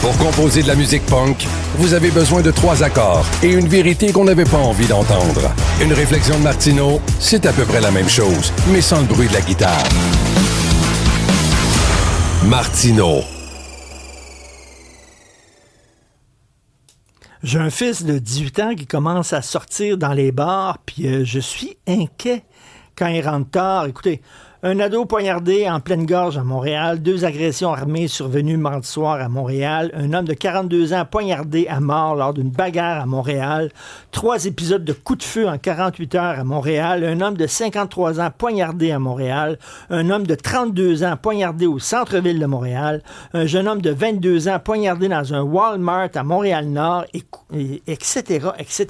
Pour composer de la musique punk, vous avez besoin de 3 accords et une vérité qu'on n'avait pas envie d'entendre. Une réflexion de Martino, c'est à peu près la même chose, mais sans le bruit de la guitare. Martino. J'ai un fils de 18 ans qui commence à sortir dans les bars, puis je suis inquiet quand il rentre tard. Écoutez, un ado poignardé en pleine gorge à Montréal, 2 agressions armées survenues mardi soir à Montréal, un homme de 42 ans poignardé à mort lors d'une bagarre à Montréal, 3 épisodes de coups de feu en 48 heures à Montréal, un homme de 53 ans poignardé à Montréal, un homme de 32 ans poignardé au centre-ville de Montréal, un jeune homme de 22 ans poignardé dans un Walmart à Montréal-Nord, etc., etc.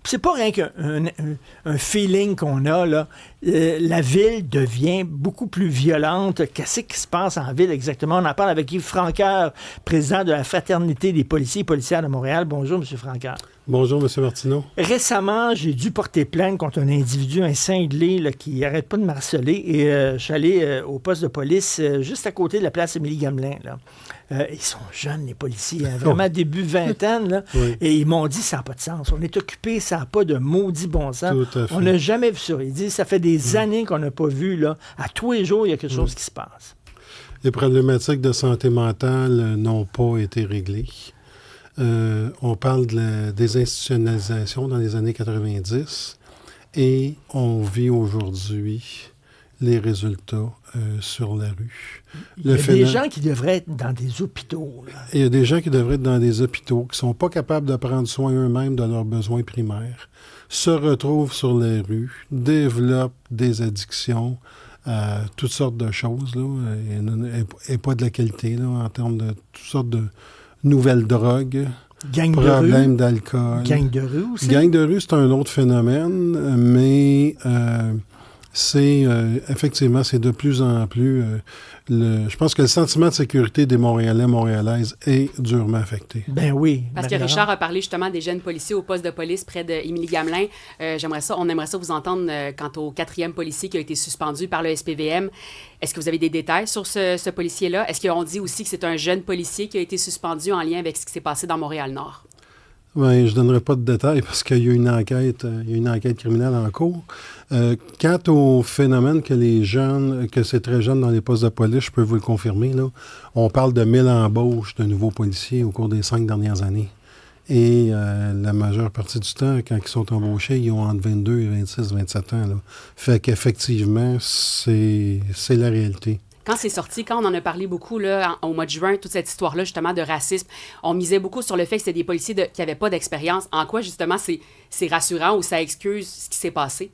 Puis c'est pas rien qu'un feeling qu'on a, là. La ville devient beaucoup plus violente. Qu'est-ce qui se passe en ville exactement? On en parle avec Yves Franqueur, président de la Fraternité des policiers et policières de Montréal. Bonjour, M. Franqueur. Bonjour, M. Martineau. Récemment, j'ai dû porter plainte contre un individu, un cinglé, là, qui n'arrête pas de me harceler. Et je suis allé au poste de police juste à côté de la place Émilie-Gamelin, là. Ils sont jeunes, les policiers, hein, vraiment début vingtaine. Là, oui. Et ils m'ont dit, ça n'a pas de sens. On est occupé, ça n'a pas de maudit bon sens. On n'a jamais vu ça. Ils disent, ça fait des années qu'on n'a pas vu. Là. À tous les jours, il y a quelque chose qui se passe. Les problématiques de santé mentale n'ont pas été réglées. On parle de la désinstitutionnalisation dans les années 90 et on vit aujourd'hui les résultats sur la rue. Il y a des gens qui devraient être dans des hôpitaux. Là. Il y a des gens qui devraient être dans des hôpitaux, qui ne sont pas capables de prendre soin eux-mêmes de leurs besoins primaires, se retrouvent sur les rues, développent des addictions à toutes sortes de choses, là, et pas de la qualité là, en termes de toutes sortes de nouvelles drogues. Gang problèmes d'alcool. Gang de rue aussi? Gang de rue, c'est un autre phénomène, mais effectivement, c'est de plus en plus... je pense que le sentiment de sécurité des Montréalais, Montréalaises est durement affecté. Ben oui. Parce que Richard a parlé justement des jeunes policiers au poste de police près d'Émilie-Gamelin. On aimerait ça vous entendre quant au 4e policier qui a été suspendu par le SPVM. Est-ce que vous avez des détails sur ce policier-là? Est-ce qu'on dit aussi que c'est un jeune policier qui a été suspendu en lien avec ce qui s'est passé dans Montréal-Nord? Bien, je ne donnerai pas de détails parce qu'il y a une enquête criminelle en cours. Quant au phénomène que c'est très jeune dans les postes de police, je peux vous le confirmer, là, on parle de 1000 embauches de nouveaux policiers au cours des 5 dernières années. Et la majeure partie du temps, quand ils sont embauchés, ils ont entre 22 et 26, 27 ans. Là. Fait qu'effectivement, c'est la réalité. Quand c'est sorti, quand on en a parlé beaucoup là, au mois de juin, toute cette histoire-là justement de racisme, on misait beaucoup sur le fait que c'était des policiers qui n'avaient pas d'expérience. En quoi justement c'est rassurant ou ça excuse ce qui s'est passé?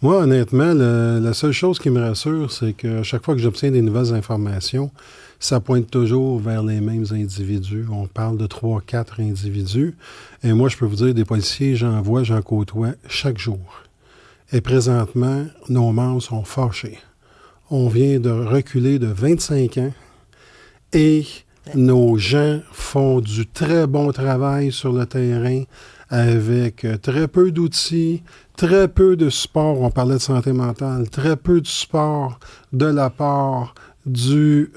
Moi, honnêtement, la seule chose qui me rassure, c'est qu'à chaque fois que j'obtiens des nouvelles informations, ça pointe toujours vers les mêmes individus. On parle de 3-4 individus. Et moi, je peux vous dire, des policiers, j'en côtoie chaque jour. Et présentement, nos membres sont fâchés. On vient de reculer de 25 ans et nos gens font du très bon travail sur le terrain avec très peu d'outils, très peu de support. On parlait de santé mentale, très peu de support de la part du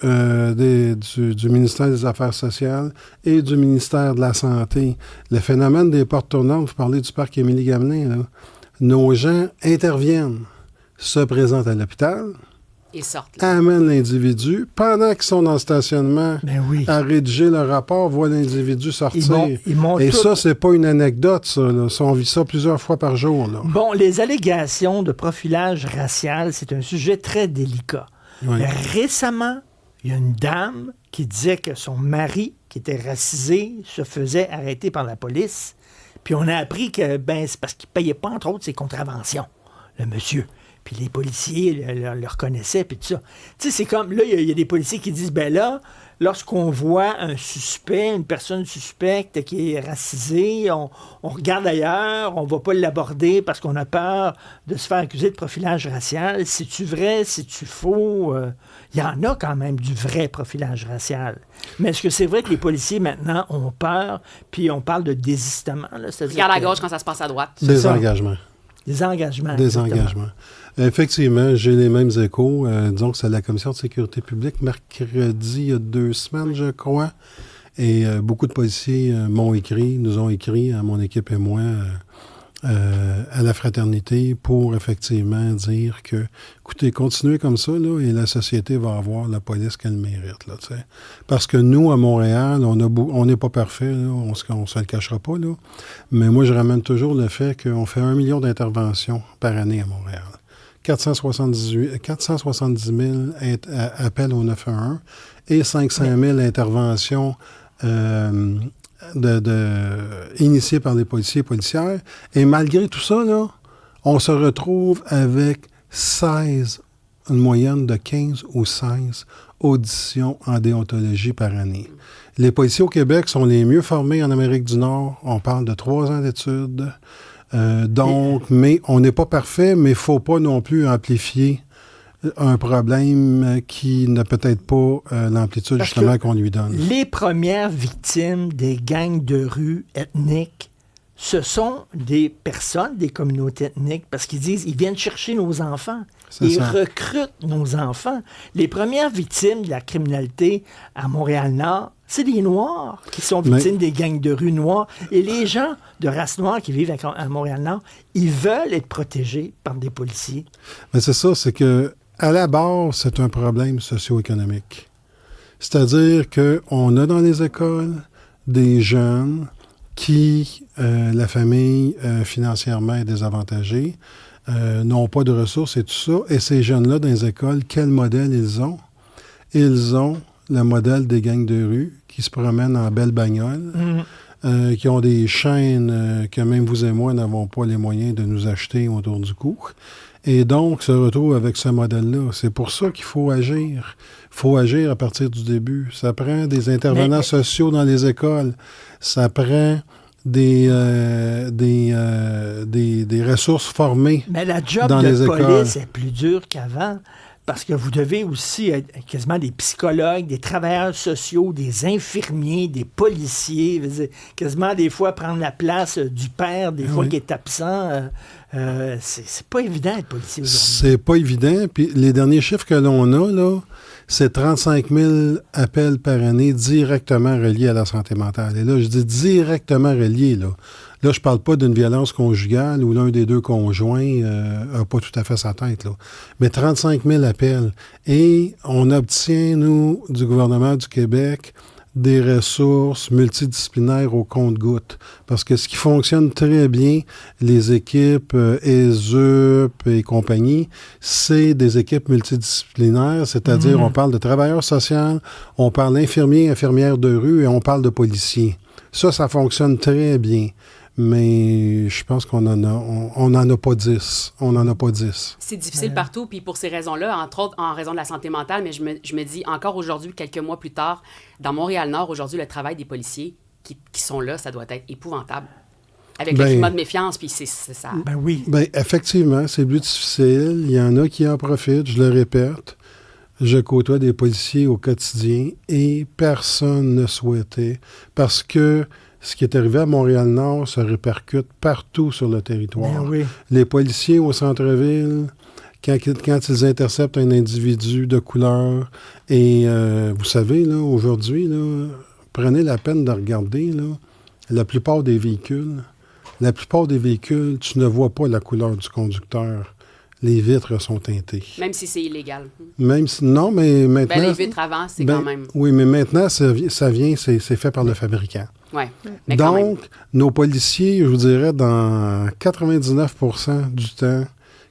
ministère des Affaires sociales et du ministère de la Santé. Le phénomène des portes tournantes, vous parlez du parc Émilie-Gamelin, là, nos gens interviennent, se présentent à l'hôpital, ils sortent, amènent l'individu, pendant qu'ils sont dans le stationnement, à rédiger le rapport, voient l'individu sortir. Et ça, c'est pas une anecdote, ça, là. On vit ça plusieurs fois par jour. Là. Bon, les allégations de profilage racial, c'est un sujet très délicat. Oui. Récemment, il y a une dame qui disait que son mari, qui était racisé, se faisait arrêter par la police. Puis on a appris que c'est parce qu'il ne payait pas, entre autres, ses contraventions, le monsieur. Puis les policiers le reconnaissaient, puis tout ça. Tu sais, c'est comme, là, il y a des policiers qui disent, lorsqu'on voit un suspect, une personne suspecte qui est racisée, on regarde ailleurs, on ne va pas l'aborder parce qu'on a peur de se faire accuser de profilage racial. C'est-tu vrai, c'est-tu faux? Il y en a quand même du vrai profilage racial. Mais est-ce que c'est vrai que les policiers, maintenant, ont peur, puis on parle de désistement? Là, regarde à gauche quand ça se passe à droite. Des engagements. Des engagements. Des engagements. Effectivement, j'ai les mêmes échos. Disons que c'est la Commission de sécurité publique, mercredi, il y a 2 semaines, je crois. Et beaucoup de policiers nous ont écrit à mon équipe et moi à la fraternité pour effectivement dire que, écoutez, continuez comme ça, là, et la société va avoir la police qu'elle mérite. Là, t'sais. Parce que nous, à Montréal, on n'est pas parfait, là, on se le cachera pas, là, mais moi, je ramène toujours le fait qu'on fait 1 million d'interventions par année à Montréal. 470 000 appels au 911 et 500 000 interventions initiées par les policiers et policières. Et malgré tout ça, là, on se retrouve avec une moyenne de 15 ou 16 auditions en déontologie par année. Les policiers au Québec sont les mieux formés en Amérique du Nord. On parle de 3 ans d'études. Mais on n'est pas parfait, mais il ne faut pas non plus amplifier un problème qui n'a peut-être pas l'amplitude Parce justement qu'on lui donne. Les premières victimes des gangs de rue ethniques, ce sont des personnes, des communautés ethniques, parce qu'ils disent, ils viennent chercher nos enfants. Ils recrutent nos enfants. Les premières victimes de la criminalité à Montréal-Nord, c'est des Noirs qui sont victimes des gangs de rue noirs. Et les gens de race noire qui vivent à Montréal-Nord, ils veulent être protégés par des policiers. Mais c'est ça, c'est que à la base, c'est un problème socio-économique. C'est-à-dire qu'on a dans les écoles des jeunes qui, la famille financièrement est désavantagée, n'ont pas de ressources et tout ça. Et ces jeunes-là, dans les écoles, quel modèle ils ont? Ils ont le modèle des gangs de rue qui se promènent en belle bagnole, qui ont des chaînes que même vous et moi n'avons pas les moyens de nous acheter autour du cou. Et donc, se retrouve avec ce modèle-là. C'est pour ça qu'il faut agir. Il faut agir à partir du début. Ça prend des intervenants sociaux dans les écoles. Ça prend des ressources formées dans les écoles. Mais la job de police est plus dure qu'avant. Parce que vous devez aussi être quasiment des psychologues, des travailleurs sociaux, des infirmiers, des policiers, quasiment des fois prendre la place du père, des fois qui est absent. C'est pas évident être policier aujourd'hui. C'est pas évident. Puis les derniers chiffres que l'on a, là, c'est 35 000 appels par année directement reliés à la santé mentale. Et là, je dis directement reliés, là. Là, je parle pas d'une violence conjugale où l'un des deux conjoints n'a pas tout à fait sa tête, là. Mais 35 000 appels. Et on obtient, nous, du gouvernement du Québec, des ressources multidisciplinaires au compte-gouttes. Parce que ce qui fonctionne très bien, les équipes ESUP et compagnie, c'est des équipes multidisciplinaires, c'est-à-dire on parle de travailleurs sociaux, on parle d'infirmiers, infirmières de rue et on parle de policiers. Ça fonctionne très bien. Mais je pense qu'on n'en a pas 10. On n'en a pas 10. C'est difficile partout, puis pour ces raisons-là, entre autres en raison de la santé mentale, mais je me dis encore aujourd'hui, quelques mois plus tard, dans Montréal-Nord, aujourd'hui, le travail des policiers qui sont là, ça doit être épouvantable. Avec le climat de méfiance, puis c'est ça. Ben oui. Ben effectivement, c'est plus difficile. Il y en a qui en profitent, je le répète. Je côtoie des policiers au quotidien et personne ne souhaitait parce que ce qui est arrivé à Montréal-Nord se répercute partout sur le territoire. Ben oui. Les policiers au centre-ville, quand ils interceptent un individu de couleur, et vous savez, là, aujourd'hui, là, prenez la peine de regarder, là, la plupart des véhicules, tu ne vois pas la couleur du conducteur. Les vitres sont teintées. Même si c'est illégal. Non, mais maintenant... Ben, les vitres avant, c'est quand même... Oui, mais maintenant, c'est fait par le fabricant. Oui, mais donc, nos policiers, je vous dirais, dans 99% du temps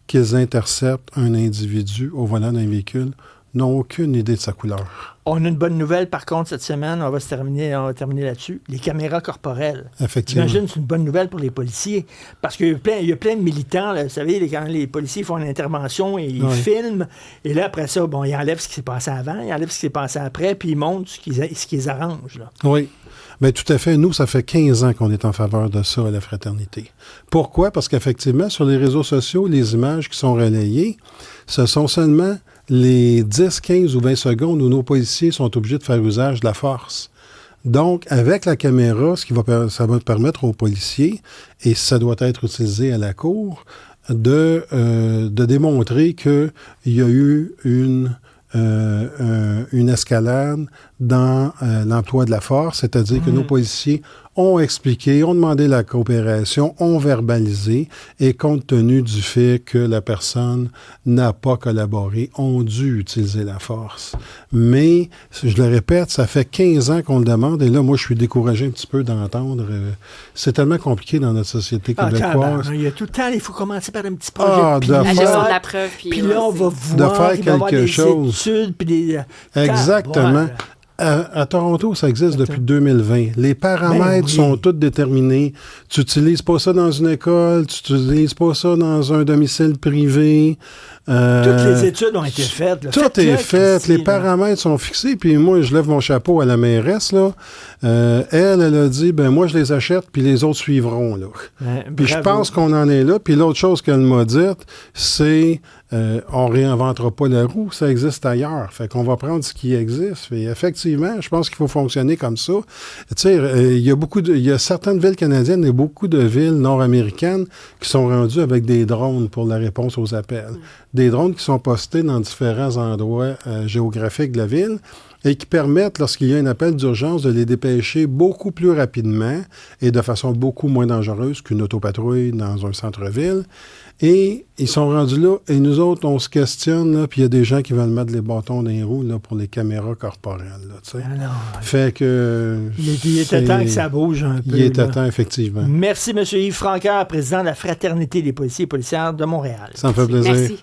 qu'ils interceptent un individu au volant d'un véhicule, n'ont aucune idée de sa couleur. On a une bonne nouvelle, par contre, cette semaine. On va terminer là-dessus. Les caméras corporelles. Effectivement. J'imagine que c'est une bonne nouvelle pour les policiers. Parce qu'il y a plein de militants, là, vous savez, quand les policiers font une intervention et ils filment, et là, après ça, bon, ils enlèvent ce qui s'est passé avant, ils enlèvent ce qui s'est passé après, puis ils montrent ce qu'ils arrangent. Là. Oui. Bien, tout à fait. Nous, ça fait 15 ans qu'on est en faveur de ça à la fraternité. Pourquoi? Parce qu'effectivement, sur les réseaux sociaux, les images qui sont relayées, ce sont seulement les 10, 15 ou 20 secondes où nos policiers sont obligés de faire usage de la force. Donc, avec la caméra, ça va permettre aux policiers, et ça doit être utilisé à la cour, de démontrer qu'il y a eu une escalade dans l'emploi de la force, c'est-à-dire que nos policiers ont expliqué, ont demandé la coopération, ont verbalisé, et compte tenu du fait que la personne n'a pas collaboré, ont dû utiliser la force. Mais, je le répète, ça fait 15 ans qu'on le demande, et là, moi, je suis découragé un petit peu d'entendre. C'est tellement compliqué dans notre société québécoise. Il y a tout le temps, il faut commencer par un petit projet la gestion de la preuve. Puis là, on va voir, de faire quelque chose. Études, puis des... Exactement. À Toronto, ça existe depuis 2020. Les paramètres sont tous déterminés. Tu n'utilises pas ça dans une école, tu n'utilises pas ça dans un domicile privé. Toutes les études ont été faites. Là. Tout est fait. Les paramètres sont fixés. Puis moi, je lève mon chapeau à la mairesse. Là. Elle a dit, moi, je les achète, puis les autres suivront. Là. Puis je pense qu'on en est là. Puis l'autre chose qu'elle m'a dite, c'est on réinventera pas la roue, ça existe ailleurs. Fait qu'on va prendre ce qui existe. Et effectivement, je pense qu'il faut fonctionner comme ça. Tu sais, il y a certaines villes canadiennes et beaucoup de villes nord-américaines qui sont rendues avec des drones pour la réponse aux appels. Des drones qui sont postés dans différents endroits géographiques de la ville et qui permettent, lorsqu'il y a un appel d'urgence, de les dépêcher beaucoup plus rapidement et de façon beaucoup moins dangereuse qu'une autopatrouille dans un centre-ville. Et ils sont rendus là, et nous autres, on se questionne, là, puis il y a des gens qui veulent mettre les bâtons dans les roues là, pour les caméras corporelles. Là, fait que... Il était temps que ça bouge un peu. Il était temps, effectivement. Merci, M. Yves Franqueur, président de la Fraternité des policiers et policières de Montréal. Ça me fait plaisir. Merci.